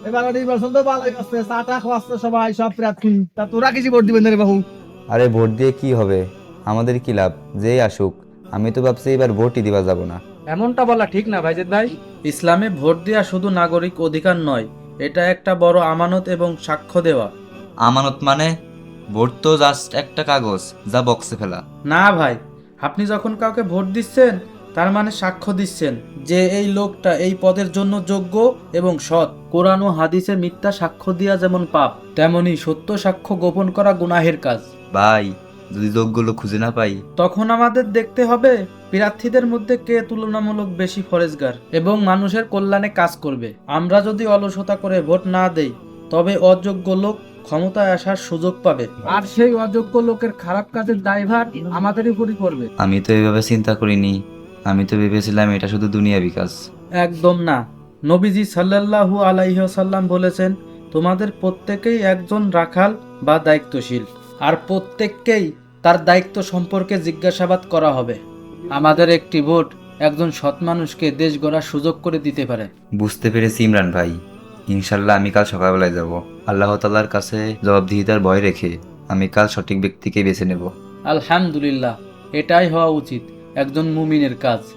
এবার নির্বাচন তো ভালোই হচ্ছে, চাটা খাওয়াচ্ছে সবাই, সব প্রার্থী। তা তোরা কিছু ভোট দিবেন না রে বাবু? আরে ভোট দিয়ে কি হবে, আমাদের কি লাভ, যেই আসুক। আমি তো ভাবছি এবার ভোটই দিবা যাব না। এমনটা বলা ঠিক না ভাইজেদ ভাই। ইসলামে ভোট দেওয়া শুধু নাগরিক অধিকার নয়, এটা একটা বড় আমানত এবং সাক্ষ্য দেওয়া। আমানত মানে? ভোট তো জাস্ট একটা কাগজ যা বক্সে ফেলা। না ভাই, আপনি যখন কাউকে ভোট দিচ্ছেন তার মানে সাক্ষ্য দিচ্ছেন যে এই লোকটা এই পদের জন্য যোগ্য এবং সৎ। কোরআন ও হাদিসে মিথ্যা সাক্ষ্য দেওয়া যেমন পাপ, তেমনি সত্য সাক্ষ্য গোপন করা গুনাহের কাজ। ভাই, যদি লোকগুলো খুঁজে না পাই? তখন আমাদের দেখতে হবে প্রার্থীদের মধ্যে কে তুলনামূলক বেশি ফরেজগার এবং মানুষের কল্যাণে কাজ করবে। আমরা যদি অলসতা করে ভোট না দেই, তবে অযোগ্য লোক ক্ষমতায় আসার সুযোগ পাবে। আর সেই অযোগ্য লোকের খারাপ কাজের দায়ভার আমাদেরই উপরই পড়বে। আমি তো এইভাবে চিন্তা করিনি। আমি তো ভেবেছিলাম এটা শুধু দুনিয়া বিকাশ। একদম না। নবীজি সাল্লাল্লাহু আলাইহি ওয়াসাল্লাম বলেছেন, তোমাদের প্রত্যেকেই একজন রাখাল বা দায়িত্বশীল, আর প্রত্যেককেই তার দায়িত্ব সম্পর্কে জিজ্ঞাসাবাদ করা হবে। আমাদের একটি ভোট একজন সৎ মানুষকে দেশ গড়ার সুযোগ করে দিতে পারে। বুঝতে পেরেছি ইমরান ভাই। ইনশাল্লাহ আমি কাল সকালবেলায় যাব। আল্লাহ তাআলার কাছে জবাবদিহিতার ভয় রেখে আমি কাল সঠিক ব্যক্তিকে বেছে নেব। আলহামদুলিল্লাহ, এটাই হওয়া উচিত একজন মুমিনের কাজ।